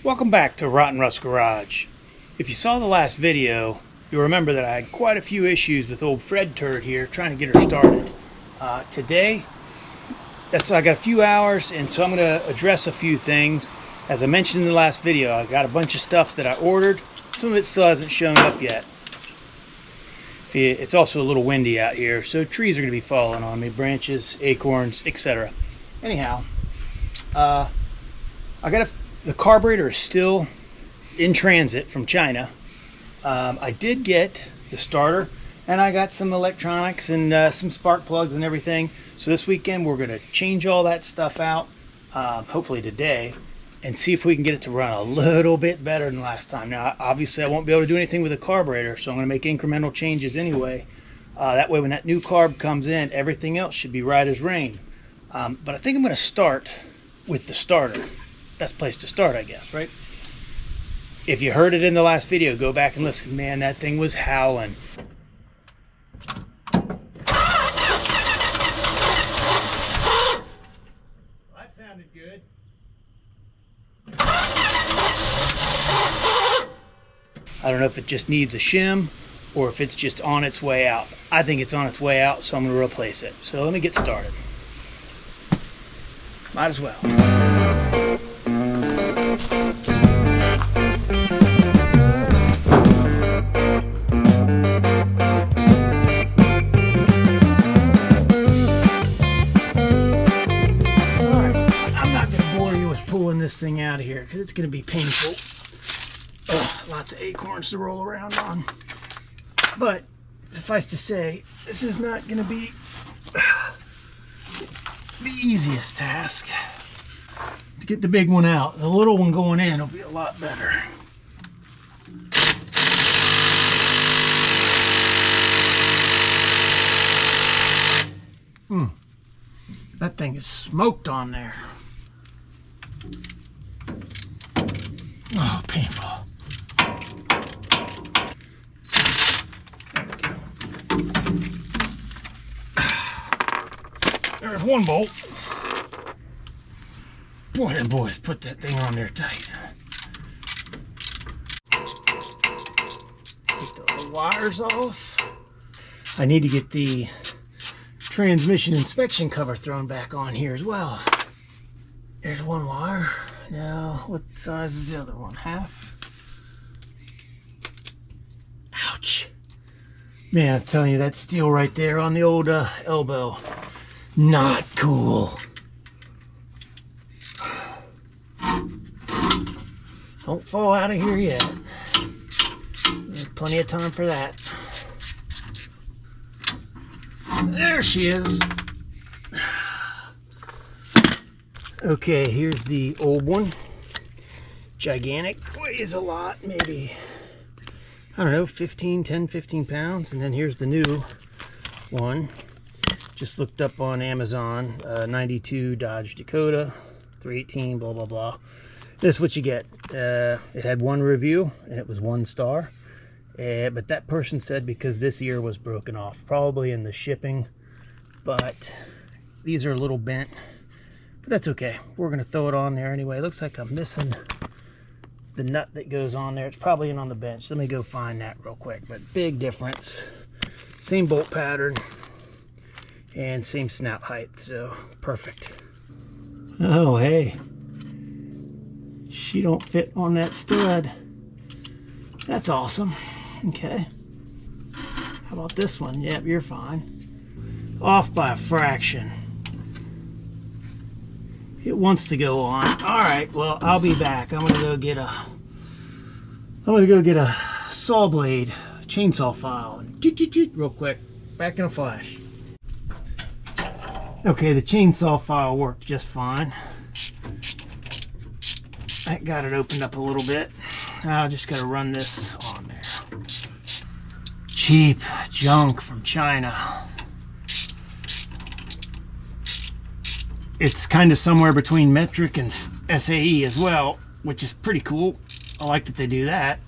Welcome back to Rotten Rust Garage. If you saw the last video, you'll remember that I had quite a few issues with old Fred Turd here trying to get her started. Today, I got a few hours, and so I'm going to address a few things. As I mentioned in the last video, I got a bunch of stuff that I ordered. Some of it still hasn't shown up yet. It's also a little windy out here, so trees are going to be falling on me, branches, acorns, etc. Anyhow, the carburetor is still in transit from China. I did get the starter, and I got some electronics and some spark plugs and everything. So this weekend we're going to change all that stuff out, hopefully today, and see if we can get it to run a little bit better than last time. Now, obviously I won't be able to do anything with the carburetor, so I'm going to make incremental changes anyway. That way when that new carb comes in, everything else should be right as rain. But I think I'm going to start with the starter. Best place to start, I guess, right? If you heard it in the last video, go back and listen. Man, that thing was howling. Well, that sounded good. I don't know if it just needs a shim or if it's just on its way out. I think it's on its way out, so I'm going to replace it. So let me get started. Might as well. This thing out of here because it's going to be painful. Lots of acorns to roll around on, but suffice to say, this is not going to be the easiest task to get the big one out. The little one going in will be a lot better. That thing is smoked on there. Oh, painful. There we go. There's one bolt. Boy, and boys, put that thing on there tight. Get the wires off. I need to get the transmission inspection cover thrown back on here as well. There's one wire. Now, what size is the other one? Half? Ouch. Man, I'm telling you, that steel right there on the old elbow, not cool. Don't fall out of here yet. There's plenty of time for that. There she is. Okay, here's the old one. Gigantic, weighs a lot, maybe, I don't know, 10, 15 pounds. And then here's the new one. Just looked up on Amazon, 92 Dodge Dakota, 318, blah, blah, blah. This is what you get. It had one review, and it was 1 star. But that person said because this ear was broken off, probably in the shipping. But these are a little bent. But that's okay. We're going to throw it on there anyway. It looks like I'm missing the nut that goes on there. It's probably in on the bench. Let me go find that real quick. But big difference. Same bolt pattern and same snout height. So perfect. Oh, hey. She don't fit on that stud. That's awesome. Okay. How about this one? Yep, you're fine. Off by a fraction. It wants to go on. All right, well, I'll be back. I'm gonna go get a saw blade, chainsaw file, real quick. Back in a flash. Okay, the chainsaw file worked just fine. I got it opened up a little bit. Now I just gotta run this on there. Cheap junk from China. It's kind of somewhere between metric and SAE as well, which is pretty cool. I like that they do that.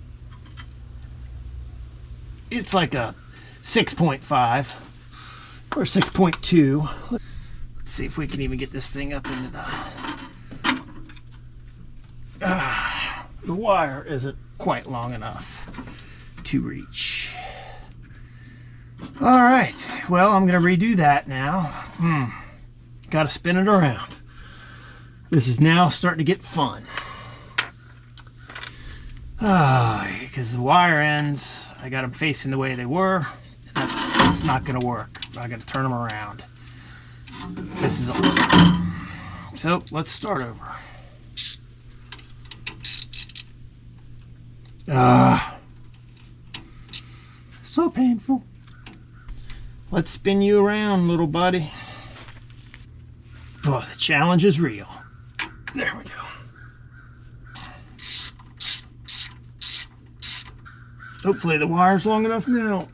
It's like a 6.5 or 6.2. Let's see if we can even get this thing up into the the wire isn't quite long enough to reach. All right, well, I'm gonna redo that now. Gotta spin it around. This is now starting to get fun. Because the wire ends, I got them facing the way they were. That's not gonna work. I gotta turn them around. This is awesome. So let's start over. So painful. Let's spin you around, little buddy. Oh, the challenge is real. There we go. Hopefully the wire's long enough now.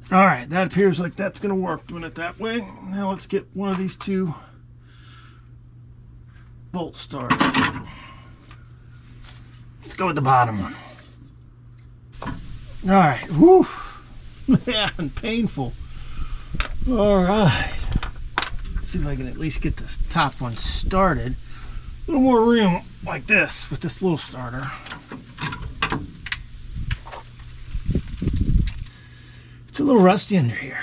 All right, that appears like that's gonna work doing it that way. Now let's get one of these two bolts started. Let's go with the bottom one. All right, whew, man, painful. All right, let's see if I can at least get this top one started. A little more room like this with this little starter. It's a little rusty under here.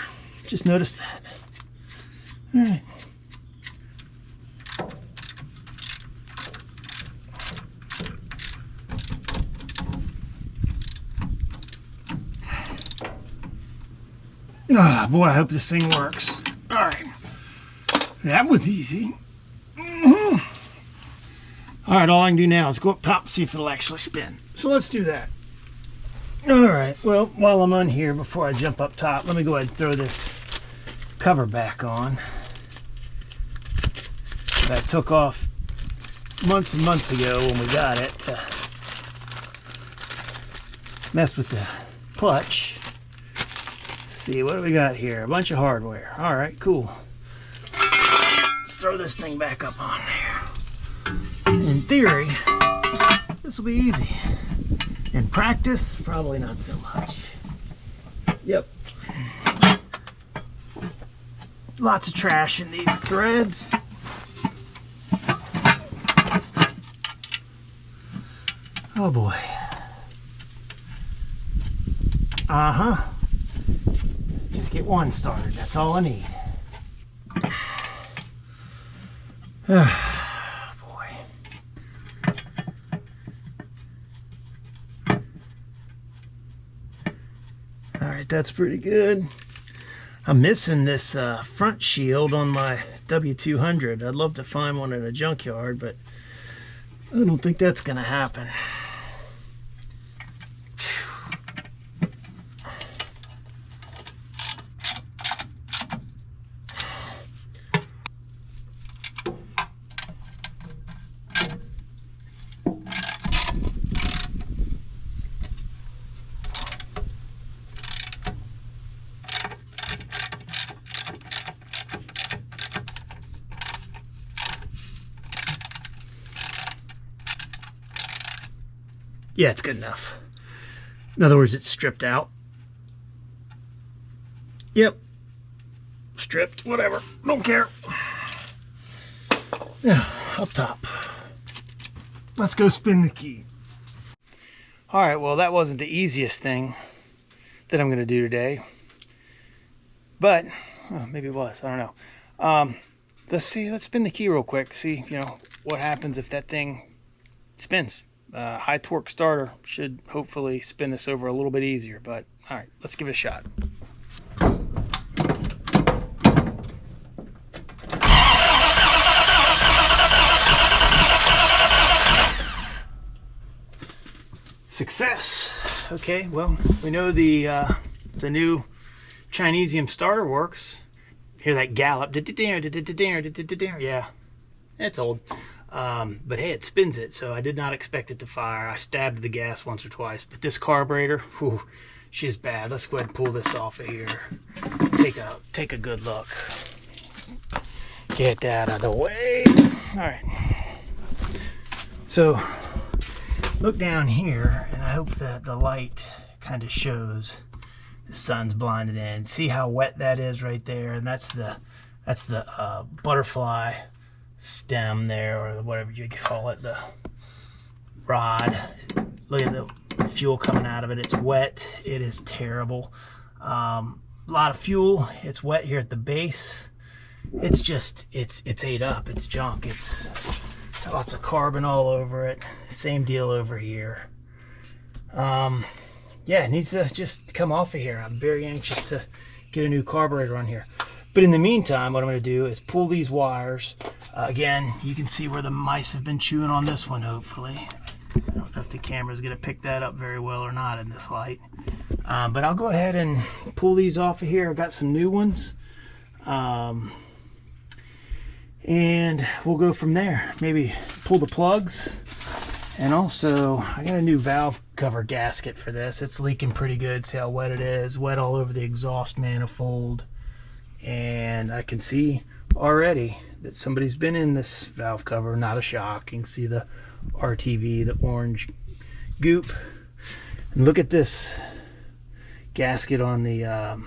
Just noticed that. All right. Ah, boy, I hope this thing works. All right. That was easy. All right, all I can do now is go up top and see if it'll actually spin. So let's do that. All right, well, while I'm on here, before I jump up top, let me go ahead and throw this cover back on that I took off months and months ago when we got it to mess with the clutch. Let's see, what do we got here? A bunch of hardware. All right, cool. Let's throw this thing back up on there. In theory, this will be easy. In practice, probably not so much. Yep. Lots of trash in these threads. Oh boy. Just get one started, that's all I need. That's pretty good. I'm missing this front shield on my W200. I'd love to find one in a junkyard, but I don't think that's gonna happen. Yeah, it's good enough. In other words, it's stripped out. Yep. Stripped, whatever. Don't care. Now, up top. Let's go spin the key. All right, well, that wasn't the easiest thing that I'm going to do today. But, maybe it was. I don't know. Let's spin the key real quick. See, what happens if that thing spins. High torque starter should hopefully spin this over a little bit easier, but all right, let's give it a shot. Success. Okay, well, we know the new Chinesium starter works. Hear that gallop? Yeah, it's old. But hey, it spins it, so I did not expect it to fire. I stabbed the gas once or twice, but this carburetor, whew, she's bad. Let's go ahead and pull this off of here. Take a good look. Get that out of the way. All right. So look down here, and I hope that the light kind of shows The sun's blinded in. See how wet that is right there? And that's the butterfly stem there, or whatever you call it, the rod. Look at the fuel coming out of it. It's wet. It is terrible. A lot of fuel. It's wet here at the base. It's just, it's ate up. It's junk. It's lots of carbon all over it. Same deal over here. Yeah, it needs to just come off of here. I'm very anxious to get a new carburetor on here. But in the meantime, what I'm going to do is pull these wires. Again, you can see where the mice have been chewing on this one, hopefully. I don't know if the camera's going to pick that up very well or not in this light. But I'll go ahead and pull these off of here. I've got some new ones. And we'll go from there. Maybe pull the plugs. And also, I got a new valve cover gasket for this. It's leaking pretty good. See how wet it is? Wet all over the exhaust manifold. And I can see already that somebody's been in this valve cover. Not a shock. You can see the RTV, the orange goop. And look at this gasket on the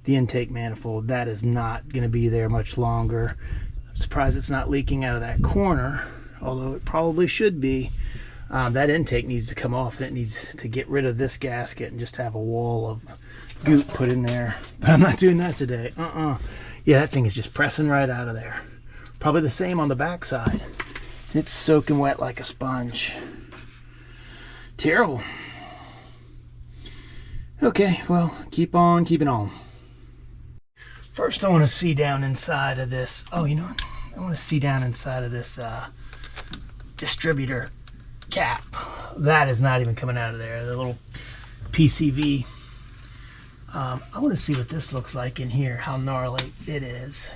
intake manifold. That is not going to be there much longer. I'm surprised it's not leaking out of that corner, although it probably should be. That intake needs to come off, and it needs to get rid of this gasket and just have a wall of goop put in there. But I'm not doing that today. Yeah, that thing is just pressing right out of there. Probably the same on the back side. It's soaking wet like a sponge. Terrible. Okay, well, keep on keeping on. First, I want to see down inside of this. Oh, you know what? I want to see down inside of this distributor cap. That is not even coming out of there. The little PCV. I want to see what this looks like in here, how gnarly it is.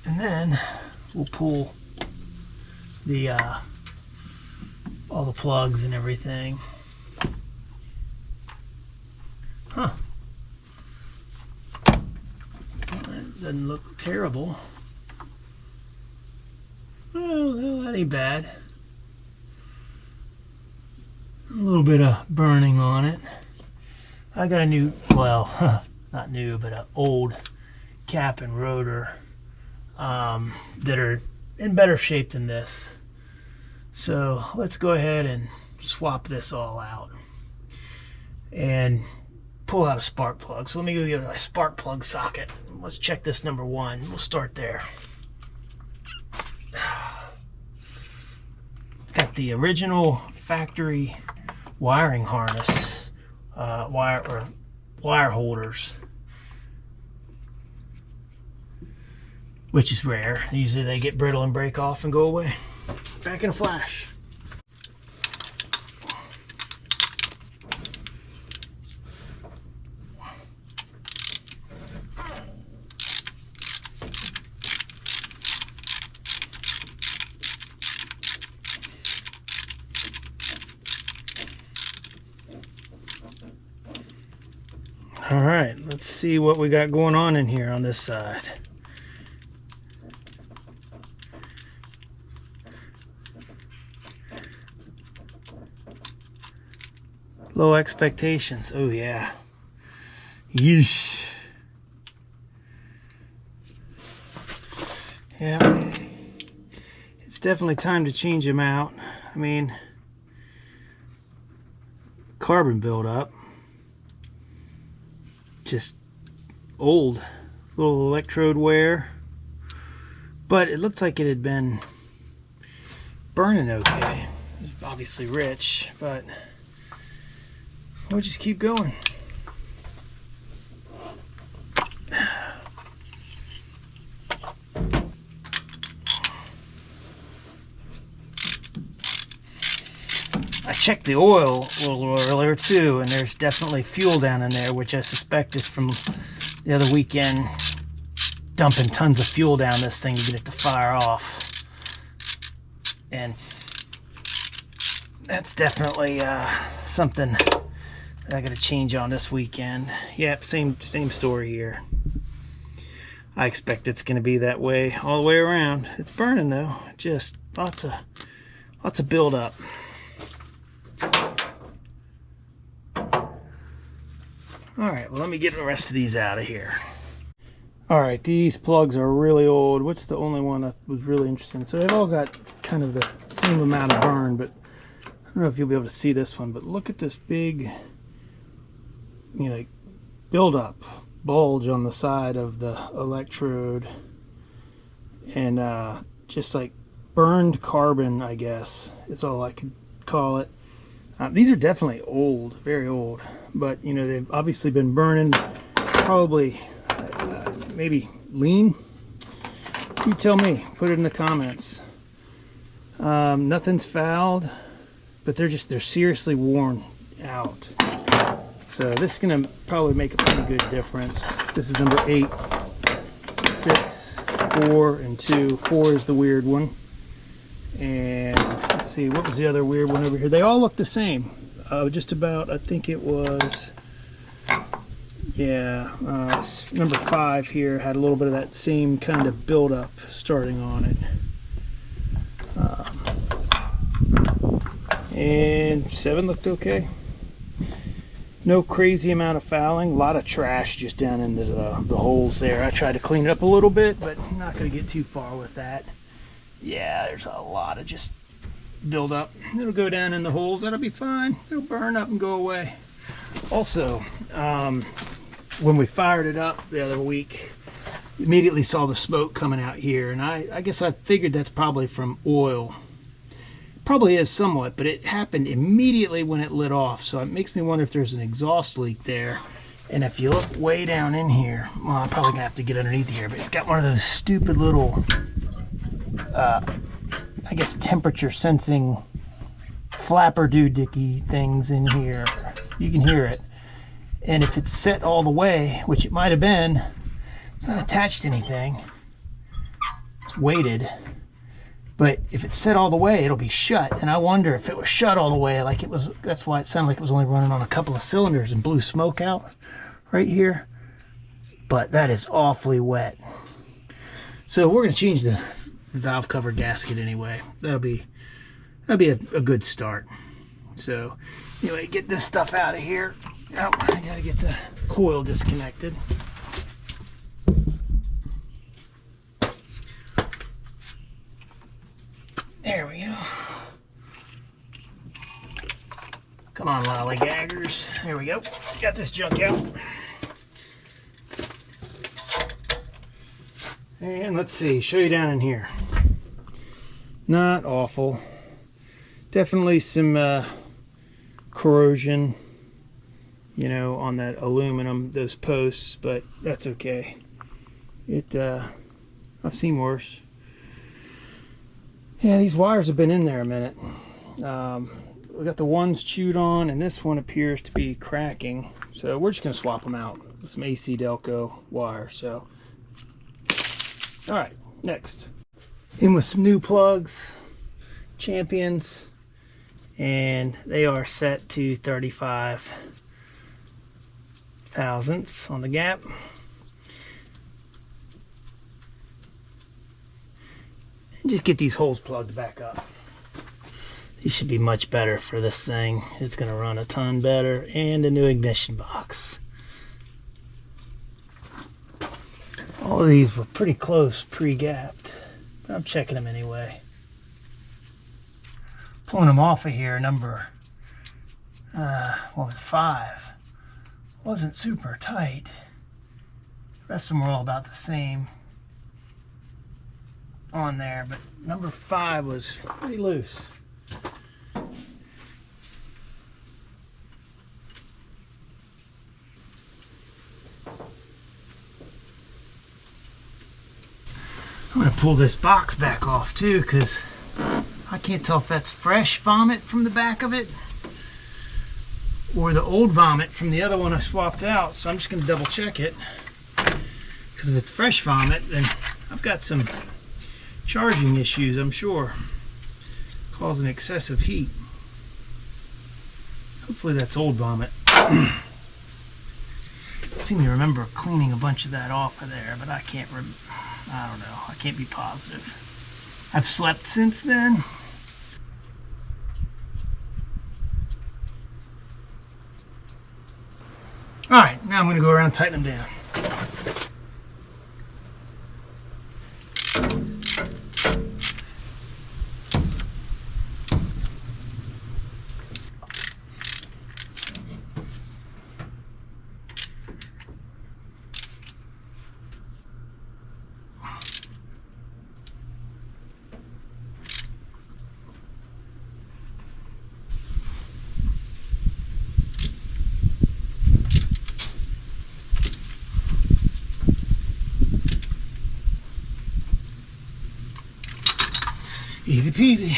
And then we'll pull the all the plugs and everything. Huh. Well, that doesn't look terrible. Oh, that ain't bad. A little bit of burning on it. I got a new, well, not new, but an old cap and rotor that are in better shape than this. So let's go ahead and swap this all out and pull out a spark plug. So let me go get my spark plug socket. Let's check this number one. We'll start there. It's got the original factory wiring harness, wire holders, which is rare. Usually they get brittle and break off and go away. Back in a flash. All right, let's see what we got going on in here on this side. Low expectations. Oh yeah. Yeesh. Yeah. It's definitely time to change them out. I mean, carbon buildup. Just old. Little electrode wear. But it looked like it had been burning okay. It was obviously rich, but we'll just keep going. I checked the oil a little earlier too, and there's definitely fuel down in there, which I suspect is from the other weekend dumping tons of fuel down this thing to get it to fire off. And that's definitely something I got to change on this weekend. Yep, same story here. I expect it's going to be that way all the way around. It's burning though, just lots of build up. All right, well, let me get the rest of these out of here. All right, these plugs are really old. What's the only one that was really interesting? So they've all got kind of the same amount of burn, but I don't know if you'll be able to see this one, but look at this big, you know, build-up bulge on the side of the electrode, and just like burned carbon, I guess, is all I could call it. These are definitely old, very old, but you know, they've obviously been burning, probably maybe lean. You tell me, put it in the comments. Nothing's fouled, but they're seriously worn out. So this is gonna probably make a pretty good difference. This is number 8, 6, 4, and 2. 4 is the weird one. And let's see, what was the other weird one over here? They all look the same. Just about, I think it was, yeah, number 5 here had a little bit of that same kind of buildup starting on it. And 7 looked okay. No crazy amount of fouling. A lot of trash just down into the holes there. I tried to clean it up a little bit, but I'm not going to get too far with that. Yeah, there's a lot of just build up. It'll go down in the holes. That'll be fine. It'll burn up and go away. Also, when we fired it up the other week, immediately saw the smoke coming out here, and I guess I figured that's probably from oil. Probably is somewhat, but it happened immediately when it lit off, so it makes me wonder if there's an exhaust leak there. And if you look way down in here, well, I'm probably gonna have to get underneath here, but it's got one of those stupid little I guess temperature sensing flapper doohickey things in here. You can hear it, and if it's set all the way, which it might have been, it's not attached to anything, it's weighted. But if it's set all the way, it'll be shut. And I wonder if it was shut all the way, like it was, that's why it sounded like it was only running on a couple of cylinders and blew smoke out right here. But that is awfully wet. So we're going to change the valve cover gasket anyway. That'll be a good start. So anyway, get this stuff out of here. Oh, I got to get the coil disconnected. There we go. Come on, lollygaggers. There we go. Got this junk out. And let's see, show you down in here. Not awful. Definitely some corrosion, you know, on that aluminum, those posts, but that's okay. I've seen worse. Yeah, these wires have been in there a minute. We got the ones chewed on, and this one appears to be cracking. So we're just gonna swap them out with some AC Delco wire. So, all right, next. In with some new plugs, Champions, and they are set to 35 thousandths on the gap. Just get these holes plugged back up. These should be much better for this thing. It's going to run a ton better, and a new ignition box. All of these were pretty close pre-gapped, but I'm checking them anyway. Pulling them off of here, number what was it, 5. Wasn't super tight. The rest of them were all about the same on there, but number 5 was pretty loose. I'm going to pull this box back off too, because I can't tell if that's fresh vomit from the back of it or the old vomit from the other one I swapped out. So I'm just going to double check it, because if it's fresh vomit, then I've got some charging issues, I'm sure, causing excessive heat. Hopefully that's old vomit. I seem to remember cleaning a bunch of that off of there, but I don't know. I can't be positive. I've slept since then. All right, now I'm going to go around and tighten them down. Easy peasy.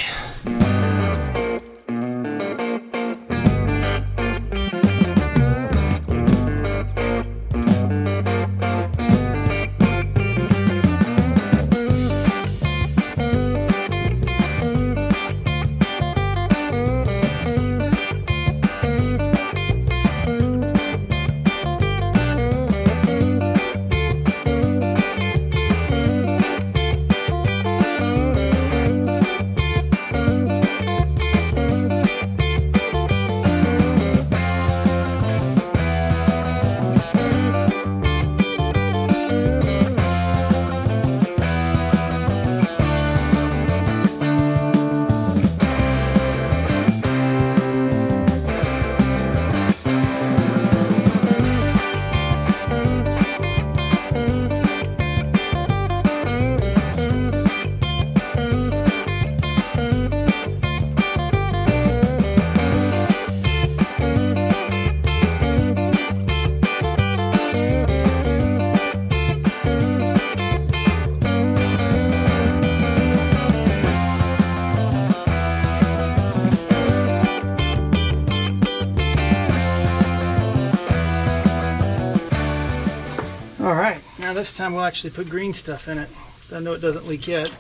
Alright, now this time we'll actually put green stuff in it. So I know it doesn't leak yet.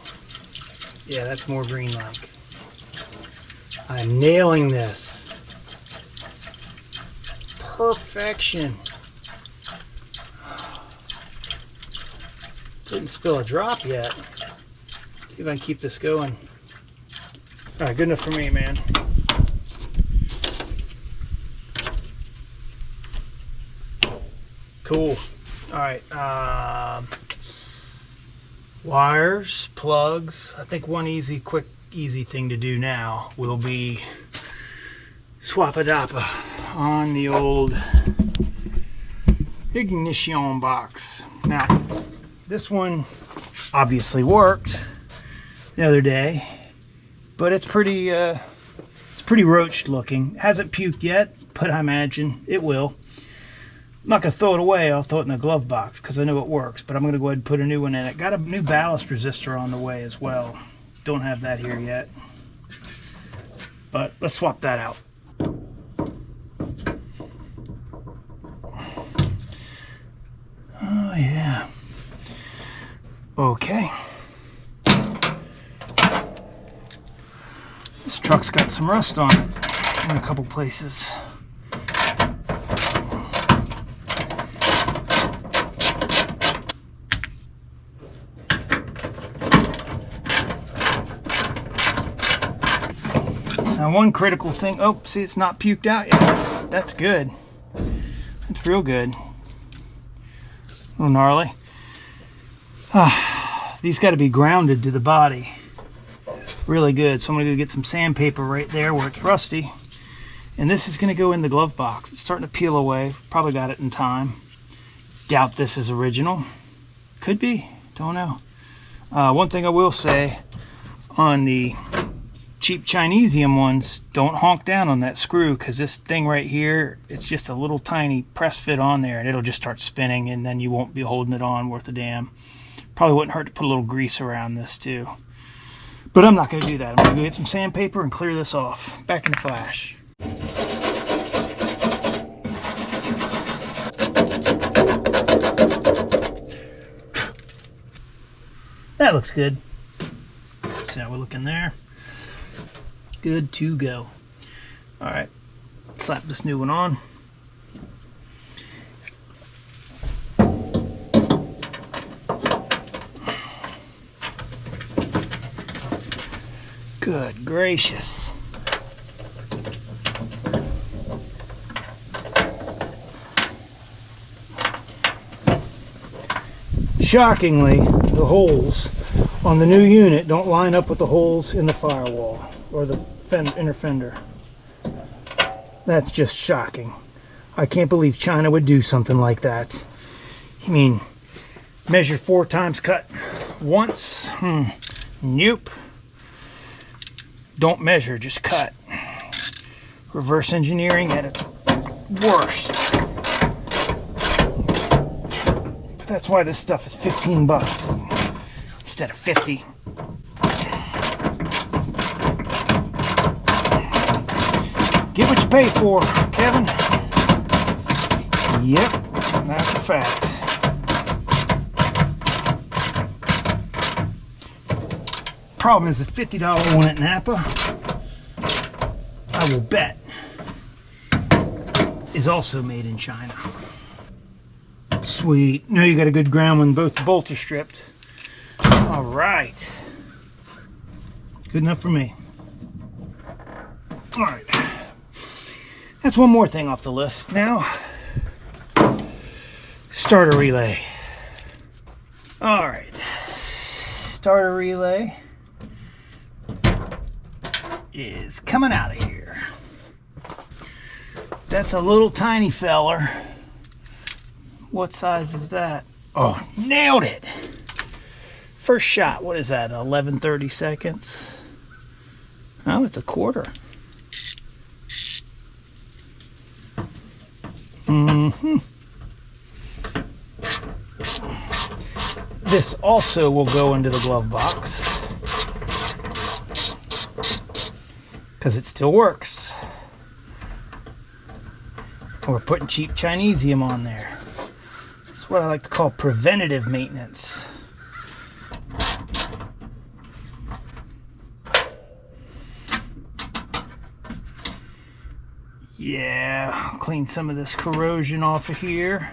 Yeah, that's more green like. I'm nailing this. Perfection. Didn't spill a drop yet. Let's see if I can keep this going. Alright, good enough for me, man. Cool. Alright, wires, plugs. I think one quick, easy thing to do now will be swap-a-dapa on the old ignition box. Now, this one obviously worked the other day, but it's pretty roached looking. Hasn't puked yet, but I imagine it will. I'm not going to throw it away. I'll throw it in the glove box because I know it works, but I'm going to go ahead and put a new one in it. Got a new ballast resistor on the way as well. Don't have that here yet, but let's swap that out. Oh yeah. Okay. This truck's got some rust on it in a couple places. Now one critical thing, oh, see it's not puked out yet. That's good. That's real good. A little gnarly. These got to be grounded to the body. Really good. So I'm going to go get some sandpaper right there where it's rusty. And this is going to go in the glove box. It's starting to peel away. Probably got it in time. Doubt this is original. Could be. Don't know. One thing I will say on the cheap Chinesium ones, don't honk down on that screw, because this thing right here, it's just a little tiny press fit on there and it'll just start spinning and then you won't be holding it on worth a damn. Probably wouldn't hurt to put a little grease around this too. But I'm not going to do that. I'm going to go get some sandpaper and clear this off. Back in a flash. That looks good. See how we're looking there. Good to go. All right, slap this new one on. Good gracious. Shockingly, the holes on the new unit don't line up with the holes in the firewall or the inner fender. That's just shocking. I can't believe China would do something like that. I mean, measure 4 times, cut once. Nope. Don't measure, just cut. Reverse engineering at its worst. But that's why this stuff is 15 bucks instead of 50. Get what you pay for, Kevin. Yep, that's a fact. Problem is the $50 one at Napa, I will bet, is also made in China. Sweet. Now you got a good ground when both the bolts are stripped. All right. Good enough for me. All right. That's one more thing off the list. Now, starter relay. All right. Starter relay is coming out of here. That's a little tiny feller. What size is that? Oh, nailed it. First shot, what is that, 11/30 seconds? Oh, it's a quarter. This also will go into the glove box because it still works. We're putting cheap Chinesium on there. It's what I like to call preventative maintenance. Yeah, clean some of this corrosion off of here.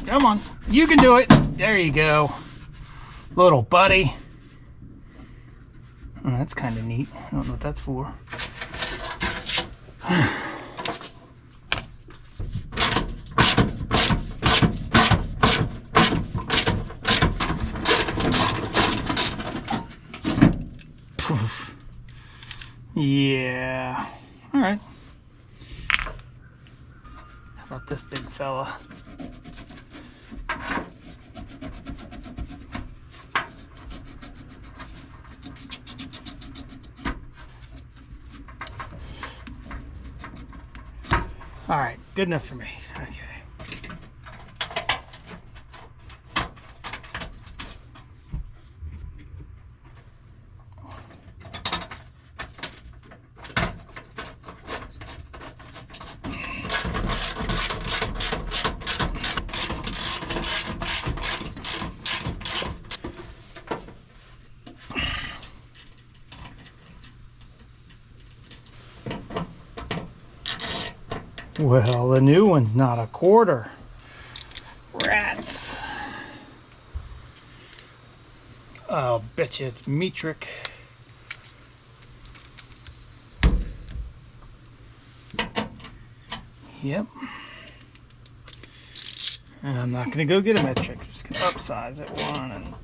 Come on, you can do it. There you go, little buddy. Oh, that's kind of neat. I don't know what that's for. Poof. Yeah. All right. How about this big fella? All right, good enough for me. Okay. Well, the new one's not a quarter. Rats. I'll bet you it's metric. Yep. And I'm not going to go get a metric. I'm just going to upsize it one, and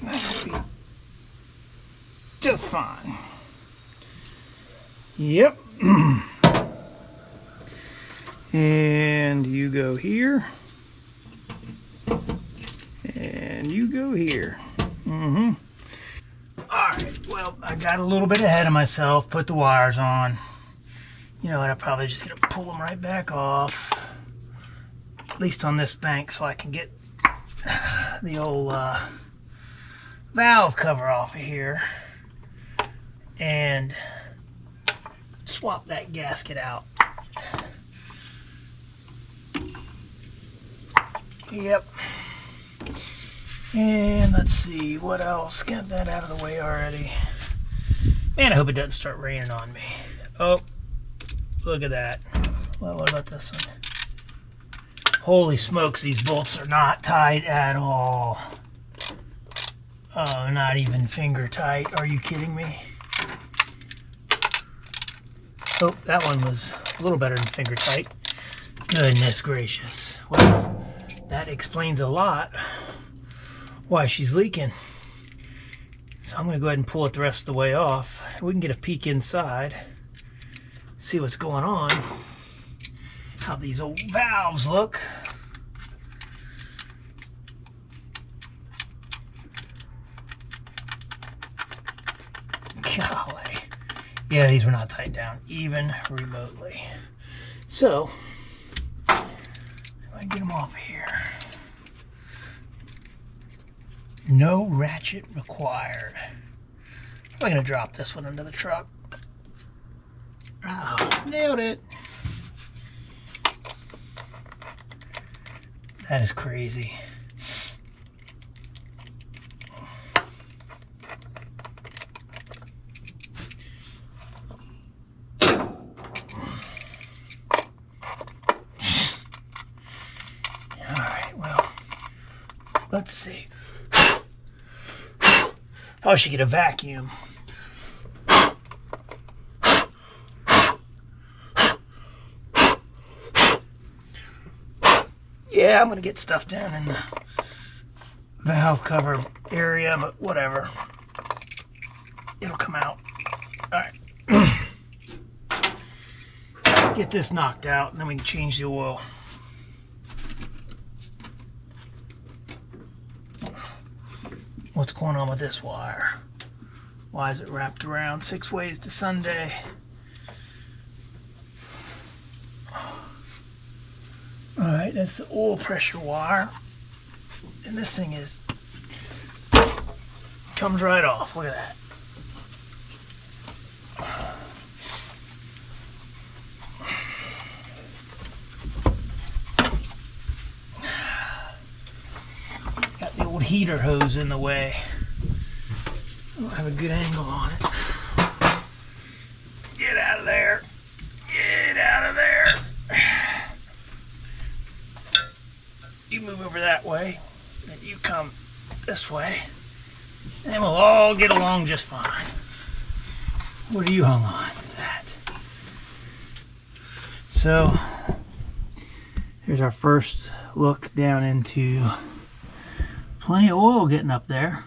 that'll be just fine. Yep. And you go here, and you go here. All right, well, I got a little bit ahead of myself, put the wires on. You know what, I'm probably just gonna pull them right back off, at least on this bank, so I can get the old valve cover off of here and swap that gasket out. Yep. And let's see, what else? Got that out of the way already. Man, I hope it doesn't start raining on me. Oh, look at that. Well, what about this one? Holy smokes, these bolts are not tight at all. Oh, not even finger tight. Are you kidding me? Oh, that one was a little better than finger tight. Goodness gracious. Well, that explains a lot why she's leaking. So I'm going to go ahead and pull it the rest of the way off. We can get a peek inside, see what's going on, how these old valves look. Golly. Yeah, these were not tightened down, even remotely. So, I can get them off of here. No ratchet required. I'm going to drop this one into the truck. Oh, nailed it. That is crazy. Let's see. Probably should get a vacuum. Yeah, I'm going to get stuff down in the valve cover area, but whatever. It'll come out. Alright. Get this knocked out, and then we can change the oil. What's going on with this wire? Why is it wrapped around 6 ways to Sunday? Alright, that's the oil pressure wire. And this thing is comes right off. Look at that. Got the old heater hose in the way. I don't have a good angle on it. Get out of there. Get out of there. You move over that way, and you come this way, and then we'll all get along just fine. What are you hung on? That. So, here's our first look down into plenty of oil getting up there.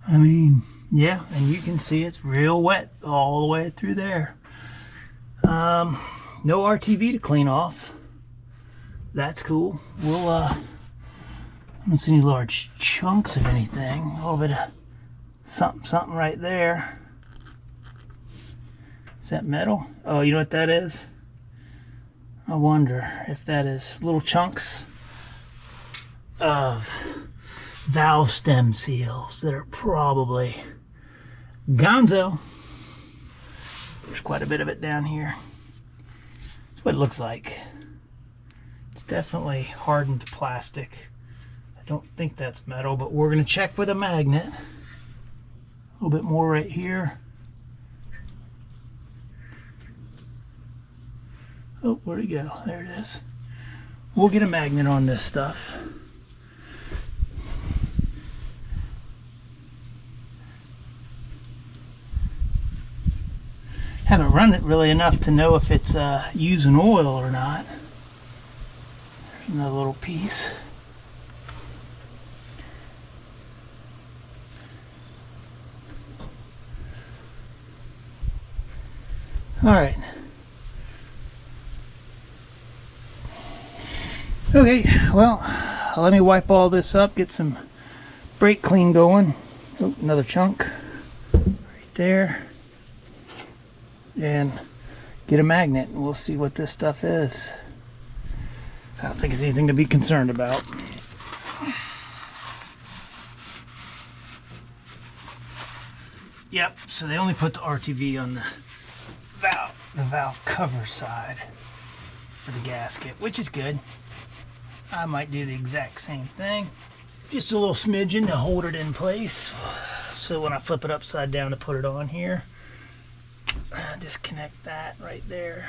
I mean, yeah, and you can see it's real wet all the way through there. No RTV to clean off. That's cool. We'll, I don't see any large chunks of anything. A little bit of something right there. Is that metal? Oh, you know what that is? I wonder if that is little chunks of valve stem seals that are probably gonzo. There's quite a bit of it down here. That's what it looks like. It's definitely hardened plastic. I don't think that's metal, but we're going to check with a magnet. A little bit more right here. Oh, where'd it go? There it is. We'll get a magnet on this stuff. Haven't run it really enough to know if it's using oil or not. There's another little piece. All right. Okay, well, let me wipe all this up, get some brake clean going. Oh, another chunk right there. And get a magnet and we'll see what this stuff is. I don't think it's anything to be concerned about. Yep, so they only put the RTV on the valve cover side for the gasket, which is good. I might do the exact same thing. Just a little smidgen to hold it in place. So when I flip it upside down to put it on here, disconnect that right there.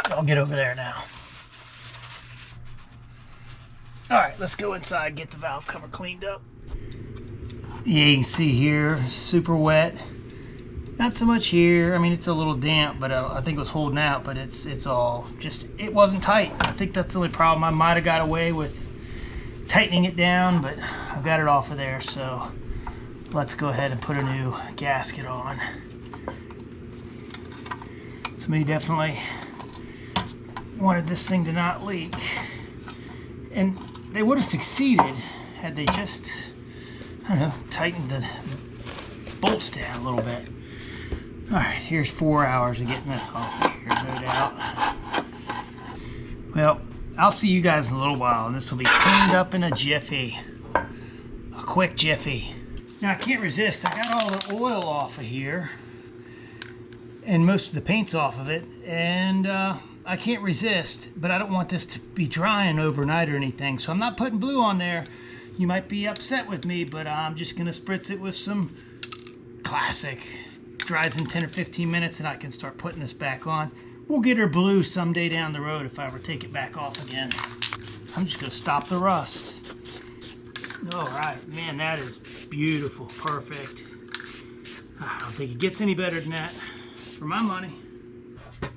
I'll get over there now. All right, let's go inside, get the valve cover cleaned up. Yeah, you can see here, super wet. Not so much here. I mean, it's a little damp, but I think it was holding out, but it's all just, it wasn't tight. I think that's the only problem. I might have got away with tightening it down, but I've got it off of there, so let's go ahead and put a new gasket on. Somebody definitely wanted this thing to not leak, and they would have succeeded had they just, I don't know, tightened the bolts down a little bit. All right, here's 4 hours of getting this off of here, no doubt. Well, I'll see you guys in a little while, and this will be cleaned up in a jiffy. A quick jiffy. Now, I can't resist. I got all the oil off of here, and most of the paint's off of it, and I can't resist, but I don't want this to be drying overnight or anything, so I'm not putting blue on there. You might be upset with me, but I'm just going to spritz it with some Classic. Dries in 10 or 15 minutes and I can start putting this back on. We'll get her blue someday down the road if I ever take it back off again. I'm just going to stop the rust. All right, man, that is beautiful, perfect. I don't think it gets any better than that for my money.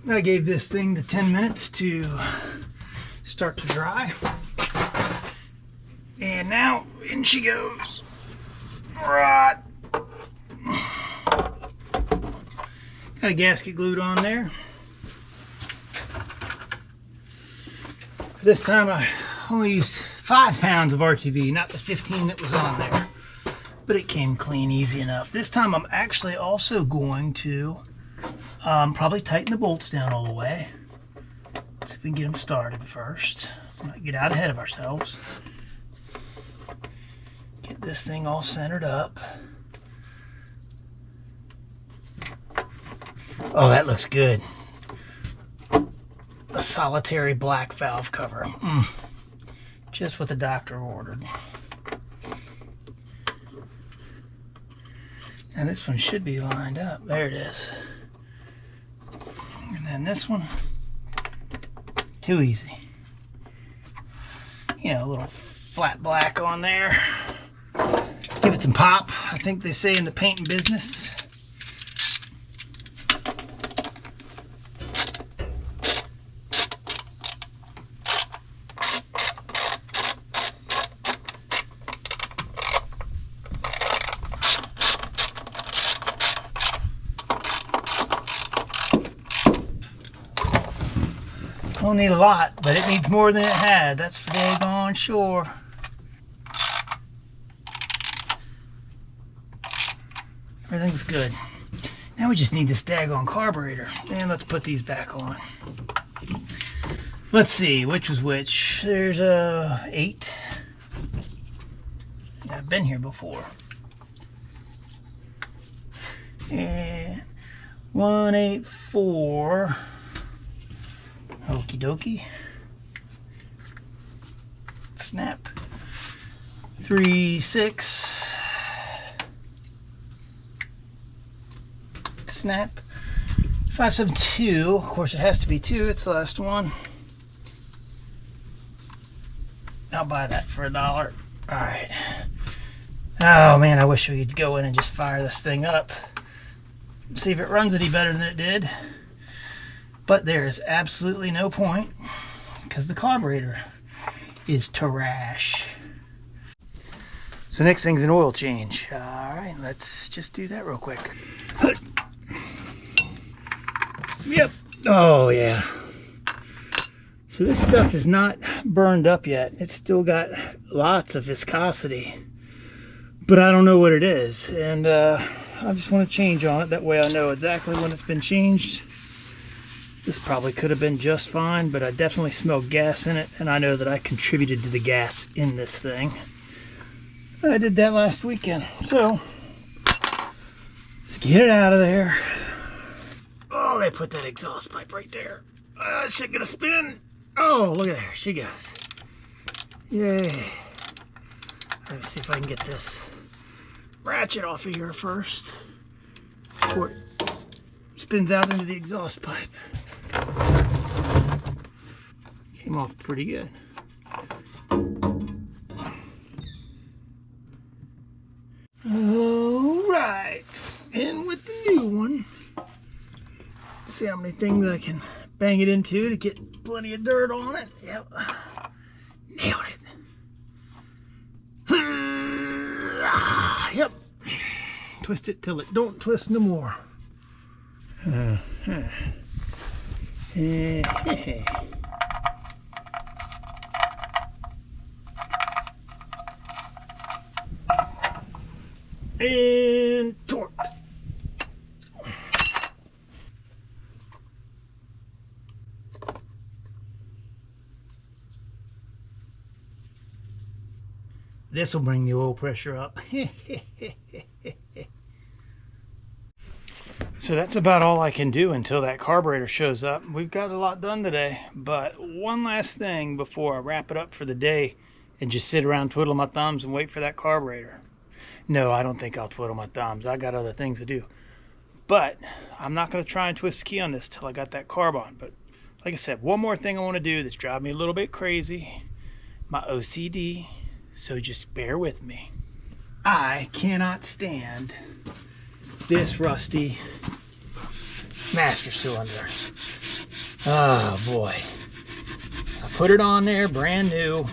I gave this thing the 10 minutes to start to dry. And now in she goes. Right. Got a gasket glued on there. This time I only used 5 pounds of RTV, not the 15 that was on there. But it came clean easy enough. This time I'm actually also going to probably tighten the bolts down all the way. Let's see if we can get them started first. Let's not get out ahead of ourselves. Get this thing all centered up. Oh, that looks good. A solitary black valve cover. Just what the doctor ordered. And this one should be lined up. There it is. And then this one, too easy. You know, a little flat black on there. Give it some pop, I think they say in the painting business. Don't need a lot, but it needs more than it had. That's for daggone sure. Everything's good. Now we just need this daggone carburetor. And let's put these back on. Let's see, which was which. There's 8. I've been here before. And 184. Okie dokie. Snap. 36. Snap. 572. Of course, it has to be 2. It's the last one. I'll buy that for $1. All right. Oh man, I wish we could go in and just fire this thing up. See if it runs any better than it did. But there is absolutely no point because the carburetor is trash. So next thing's an oil change. All right, let's just do that real quick. Yep. Oh yeah. So this stuff is not burned up yet. It's still got lots of viscosity, but I don't know what it is. And I just want to change on it. That way I know exactly when it's been changed. This probably could have been just fine, but I definitely smell gas in it, and I know that I contributed to the gas in this thing. I did that last weekend. So, let's get it out of there. Oh, they put that exhaust pipe right there. Is she gonna spin? Oh, look at her. She goes. Yay. Let me see if I can get this ratchet off of here first before it spins out into the exhaust pipe. Came off pretty good. right, in with the new one. See how many things I can bang it into to get plenty of dirt on it. Yep, nailed it. Yep, twist it till it don't twist no more. And torque. This will bring the oil pressure up. So that's about all I can do until that carburetor shows up. We've got a lot done today, but one last thing before I wrap it up for the day and just sit around twiddling my thumbs and wait for that carburetor. No, I don't think I'll twiddle my thumbs. I got other things to do. But I'm not going to try and twist the key on this till I got that carb on. But like I said, one more thing I want to do that's driving me a little bit crazy. My OCD. So just bear with me. I cannot stand this rusty master cylinder. Oh boy. I put it on there brand new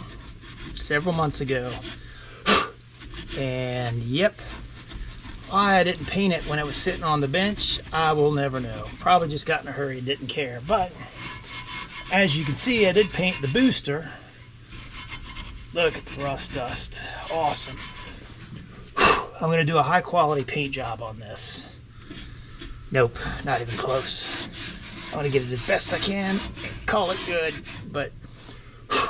several months ago. And yep, why I didn't paint it when it was sitting on the bench, I will never know. Probably just got in a hurry and didn't care. But as you can see, I did paint the booster. Look at the rust dust. Awesome. I'm going to do a high quality paint job on this. Nope, not even close. I want to get it as best I can and call it good. But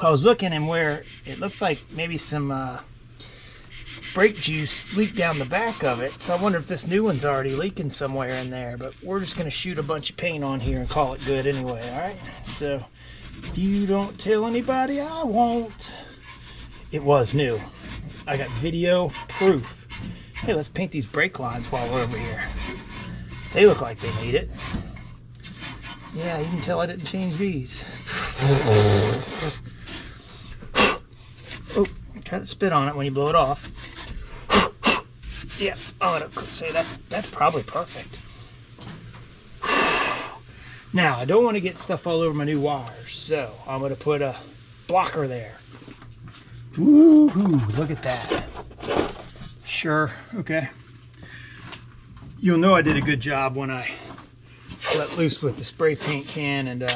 I was looking and where it looks like maybe some brake juice leaked down the back of it. So I wonder if this new one's already leaking somewhere in there. But we're just going to shoot a bunch of paint on here and call it good anyway, alright? So if you don't tell anybody, I won't. It was new. I got video proof. Hey, let's paint these brake lines while we're over here. They look like they need it. Yeah, you can tell I didn't change these. Oh, try to spit on it when you blow it off. Yeah, I'm gonna say that's probably perfect. Now, I don't want to get stuff all over my new wires, so I'm gonna put a blocker there. Woohoo, look at that. Sure, okay. You'll know I did a good job when I let loose with the spray paint can and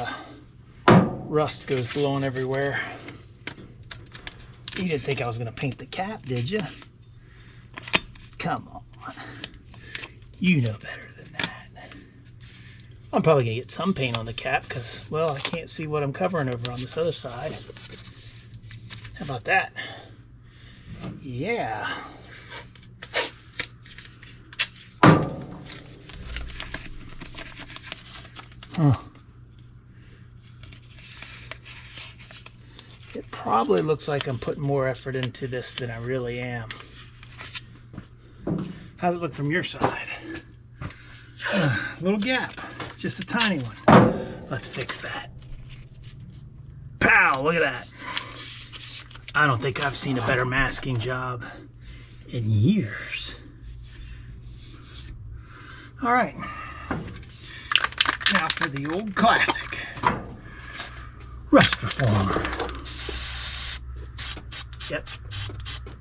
rust goes blowing everywhere. You didn't think I was going to paint the cap, did you? Come on. You know better than that. I'm probably going to get some paint on the cap because, well, I can't see what I'm covering over on this other side. How about that? Yeah. Huh. It probably looks like I'm putting more effort into this than I really am. How's it look from your side? Little gap, just a tiny one. Let's fix that. Pow, look at that. I don't think I've seen a better masking job in years. All right. Now for the old classic, rust reformer. Yep,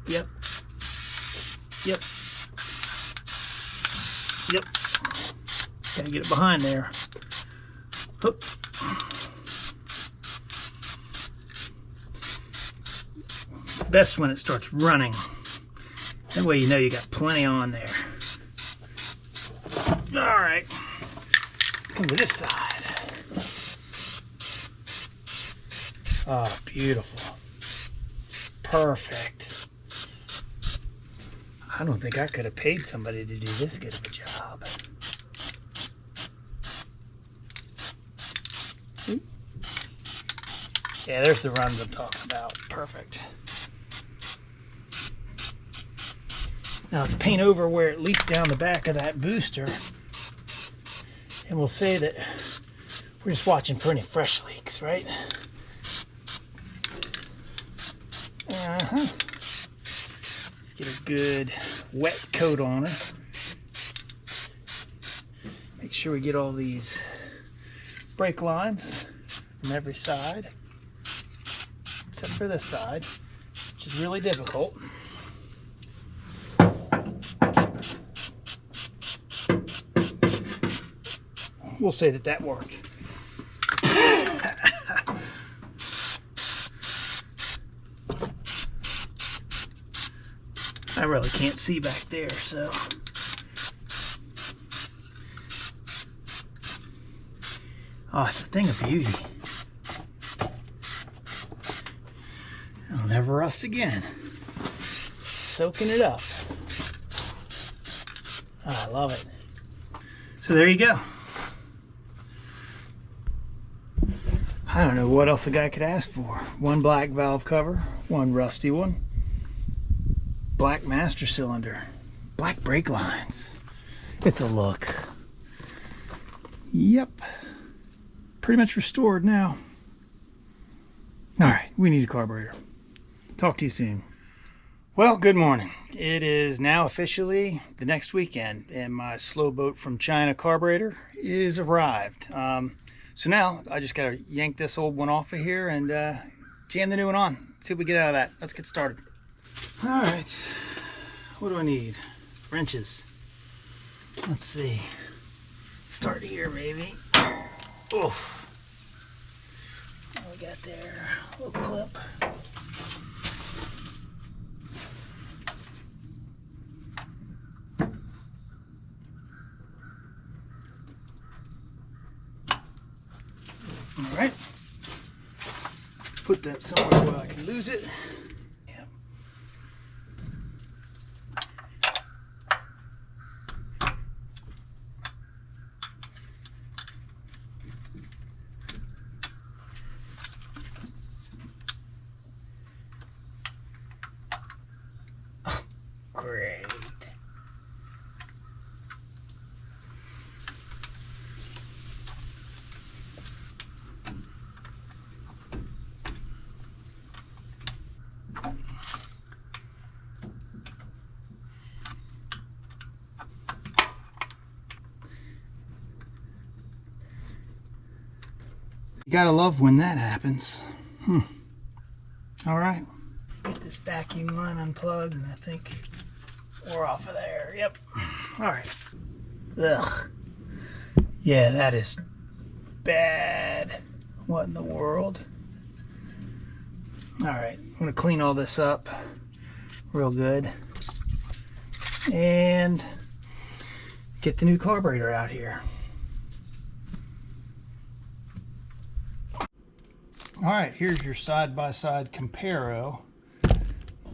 yep, yep, yep. Gotta get it behind there. Hoop. Best when it starts running. That way you know you got plenty on there. All right. Come to this side. Oh, beautiful. Perfect. I don't think I could have paid somebody to do this good of a job. Yeah, there's the runs I'm talking about. Perfect. Now let's paint over where it leaked down the back of that booster. And we'll say that we're just watching for any fresh leaks, right? Get a good wet coat on her. sure we get all these brake lines from every side, except for this side, which is really difficult. We'll say that that worked. I really can't see back there, so. Oh, it's a thing of beauty. It'll never rust again. Soaking it up. Oh, I love it. So there you go. I don't know what else a guy could ask for. One black valve cover, one rusty one, black master cylinder, black brake lines. It's a look. Yep. Pretty much restored now. Alright, we need a carburetor. Talk to you soon. Well, good morning. It is now officially the next weekend, and my slow boat from China carburetor is arrived. So now I just gotta yank this old one off of here and jam the new one on. See what we get out of that. Let's get started. Alright, what do I need? Wrenches. Let's see. Start here maybe. Oof. What we got there? A little clip. All right. Put that somewhere where I can lose it. Yep. Great. You gotta love when that happens. All right. Get this vacuum line unplugged, and I think we're off of there. Yep. All right. Ugh. Yeah, that is bad. What in the world? All right. I'm gonna clean all this up real good and get the new carburetor out here. All right, here's your side-by-side comparo,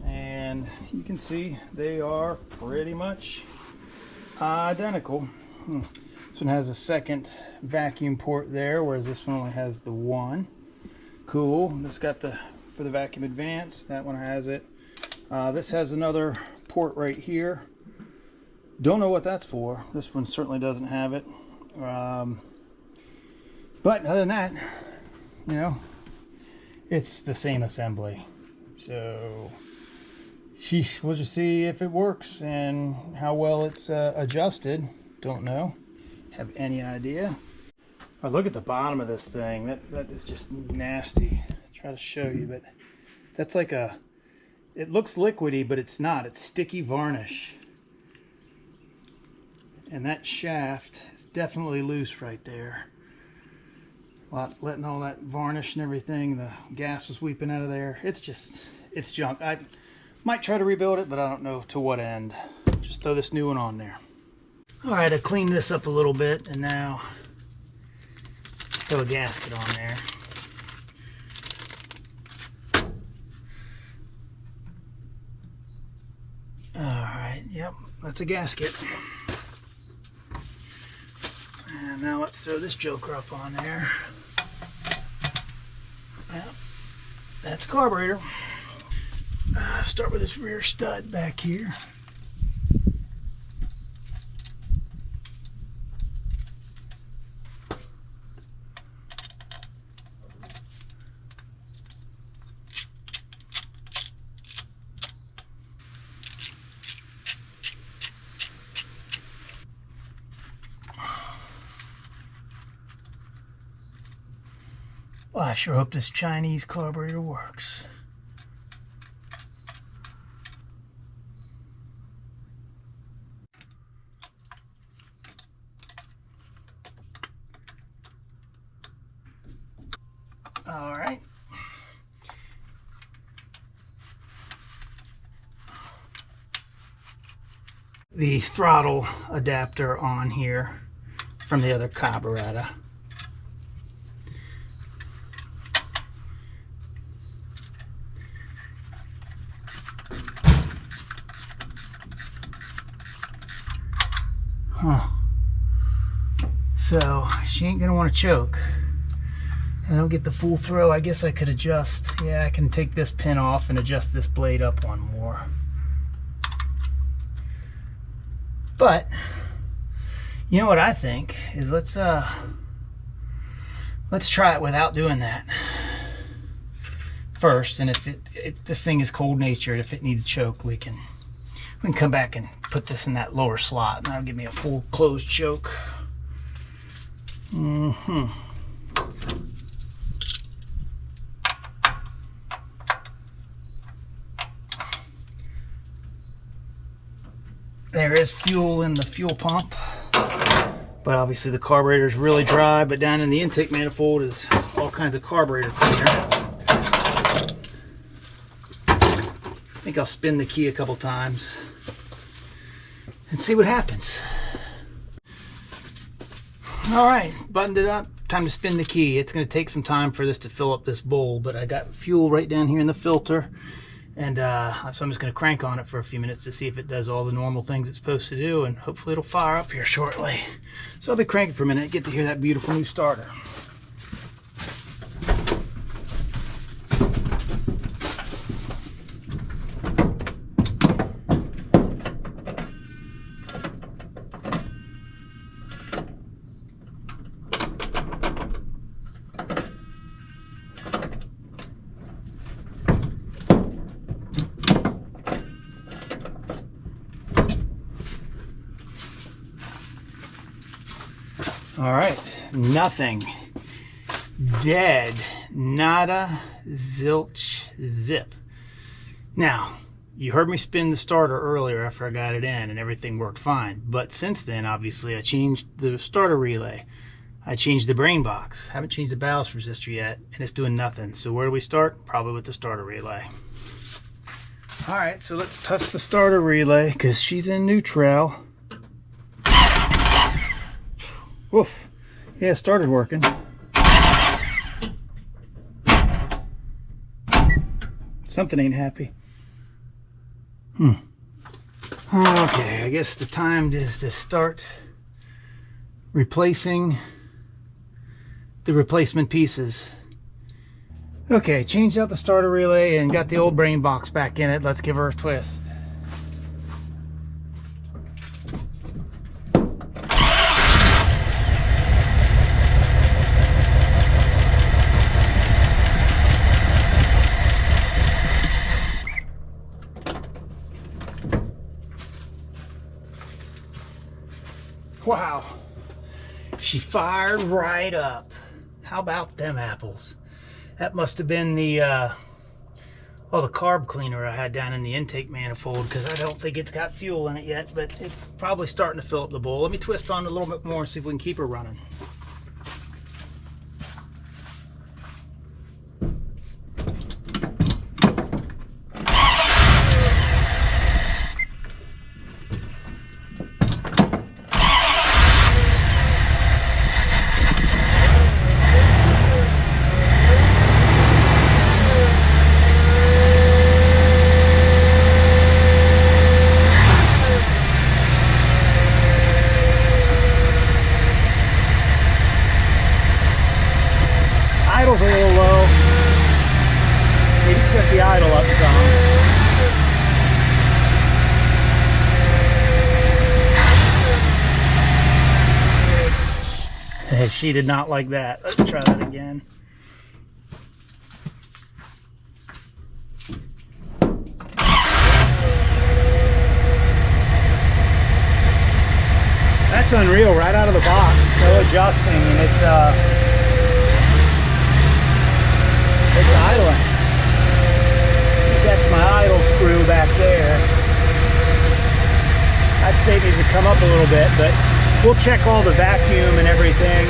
and you can see they are pretty much identical. This one has a second vacuum port there, whereas this one only has the one. Cool. This got the for the vacuum advance. That one has it. This has another port right here. Don't know what that's for. This one certainly doesn't have it. But other than that, you know, it's the same assembly. So we'll just see if it works and how well it's adjusted. Don't know. Have any idea. Oh, look at the bottom of this thing. That is just nasty. I'll try to show you, but that's like a, it looks liquidy, but it's not. It's sticky varnish. And that shaft is definitely loose right there. Letting all that varnish and everything, the gas was weeping out of there. It's junk. I might try to rebuild it, but I don't know to what end. Just throw this new one on there. All right, I cleaned this up a little bit, and now throw a gasket on there. All right, yep, that's a gasket. And now let's throw this joker up on there. Yep, that's carburetor. Start with this rear stud back here. Well, I sure hope this Chinese carburetor works. All right. The throttle adapter on here from the other carburetor. So she ain't gonna want to choke. I don't get the full throw. I guess I could adjust. Yeah, I can take this pin off and adjust this blade up one more. But you know what I think is let's try it without doing that first. And if this thing is cold natured, if it needs choke, we can come back and put this in that lower slot, and that'll give me a full closed choke. There is fuel in the fuel pump, but obviously the carburetor is really dry, but down in the intake manifold is all kinds of carburetor cleaner. I think I'll spin the key a couple times and see what happens. All right, buttoned it up, time to spin the key. It's going to take some time for this to fill up this bowl, but I got fuel right down here in the filter, and so I'm just going to crank on it for a few minutes to see if it does all the normal things it's supposed to do, and hopefully it'll fire up here shortly. So I'll be cranking for a minute and get to hear that beautiful new starter. All right, nothing, dead, nada, zilch, zip. Now, you heard me spin the starter earlier after I got it in and everything worked fine. But since then, obviously, I changed the starter relay. I changed the brain box. Haven't changed the ballast resistor yet, and it's doing nothing. So where do we start? Probably with the starter relay. All right, so let's test the starter relay because she's in neutral. Woof. Yeah, it started working. Something ain't happy. Okay, I guess the time is to start replacing the replacement pieces. Okay, changed out the starter relay and got the old brain box back in it. Let's give her a twist. Wow, she fired right up. How about them apples? That must have been the the carb cleaner I had down in the intake manifold, because I don't think it's got fuel in it yet, but it's probably starting to fill up the bowl. Let me twist on it a little bit more and see if we can keep her running. Idle's a little low. Maybe set the idle up some. Hey, she did not like that. Let's try that again. That's unreal, right out of the box. No adjusting, and it's idling. That's my idle screw back there. I'd say it needs to come up a little bit, but we'll check all the vacuum and everything.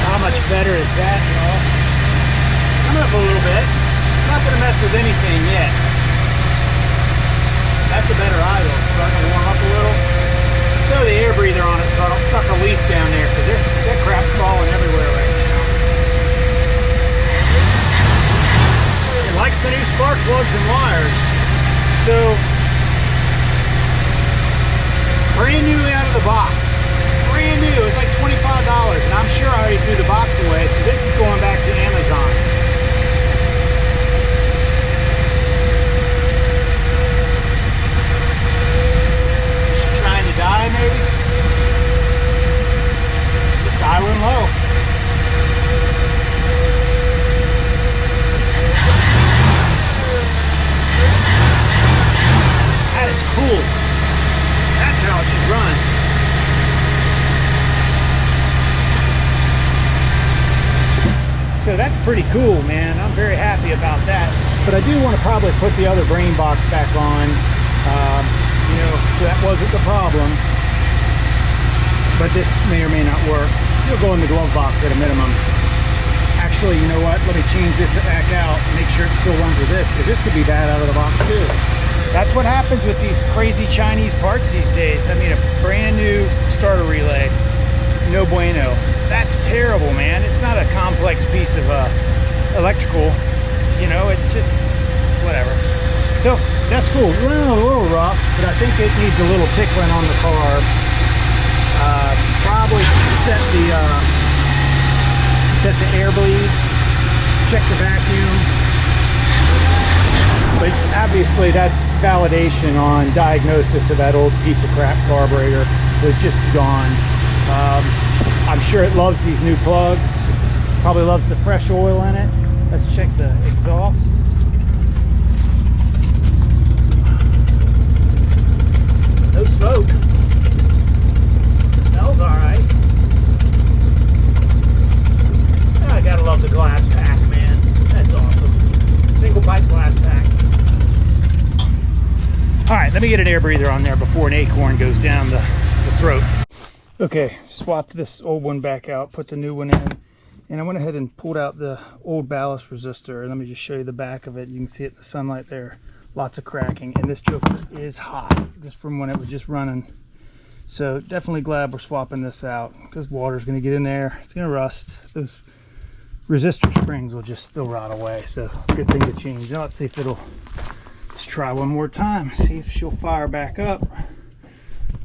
How much better is that, y'all? Coming up a little bit. Not gonna mess with anything yet. That's a better idle. It's starting to warm up a little. Let's throw the air breather on it so I don't suck a leaf down there, because that crap's falling everywhere right now. It likes the new spark plugs and wires. So, brand new out of the box. Brand new. It's like $25, and I'm sure I already threw the box away, so this is going back to Amazon. Die maybe? Just idling low. That is cool. That's how it should run. So that's pretty cool, man. I'm very happy about that. But I do want to probably put the other brain box back on. You know, so that wasn't the problem, but this may or may not work. It'll go in the glove box at a minimum. Actually, you know what? Let me change this back out and make sure it still runs with this, because this could be bad out of the box too. That's what happens with these crazy Chinese parts these days. I mean, a brand new starter relay, no bueno. That's terrible, man. It's not a complex piece of electrical, you know, it's just whatever. So that's cool. Running a little rough, but I think it needs a little tickling on the carb. Probably set the air bleeds, check the vacuum. But obviously that's validation on diagnosis of that old piece of crap carburetor was just gone. I'm sure it loves these new plugs. Probably loves the fresh oil in it. Let's check the exhaust. No smoke. Smells alright. Oh, I gotta love the glass pack, man. That's awesome. Single pipe glass pack. Alright, let me get an air breather on there before an acorn goes down the throat. Okay, swapped this old one back out, put the new one in, and I went ahead and pulled out the old ballast resistor. Let me just show you the back of it. You can see it in the sunlight there. Lots of cracking, and this joker is hot just from when it was just running. So definitely glad we're swapping this out, because water's going to get in there, it's going to rust. Those resistor springs will just, they'll rot away. So good thing to change. Now let's see if let's try one more time, see if she'll fire back up.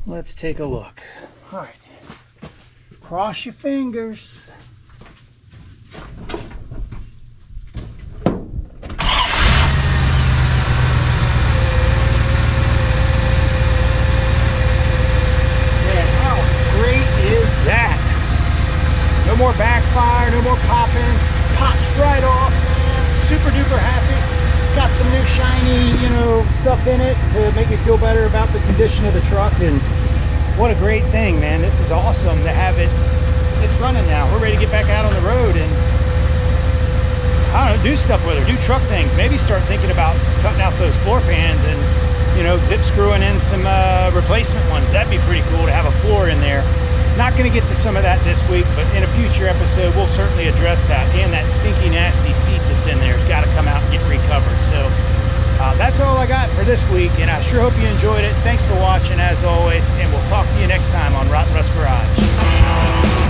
Let's take a look. All right, cross your fingers. That no more backfire, no more popping, pops right off, man. Super duper happy. Got some new shiny, you know, stuff in it to make me feel better about the condition of the truck. And what a great thing, man. This is awesome to have it. It's running now. We're ready to get back out on the road and I don't know, do stuff with her, do truck things. Maybe start thinking about cutting out those floor pans and, you know, zip screwing in some replacement ones. That'd be pretty cool to have a floor in there. Not going to get to some of that this week, but in a future episode, we'll certainly address that. And that stinky, nasty seat that's in there has got to come out and get recovered. So that's all I got for this week, and I sure hope you enjoyed it. Thanks for watching, as always, and we'll talk to you next time on Rotten Rust Garage.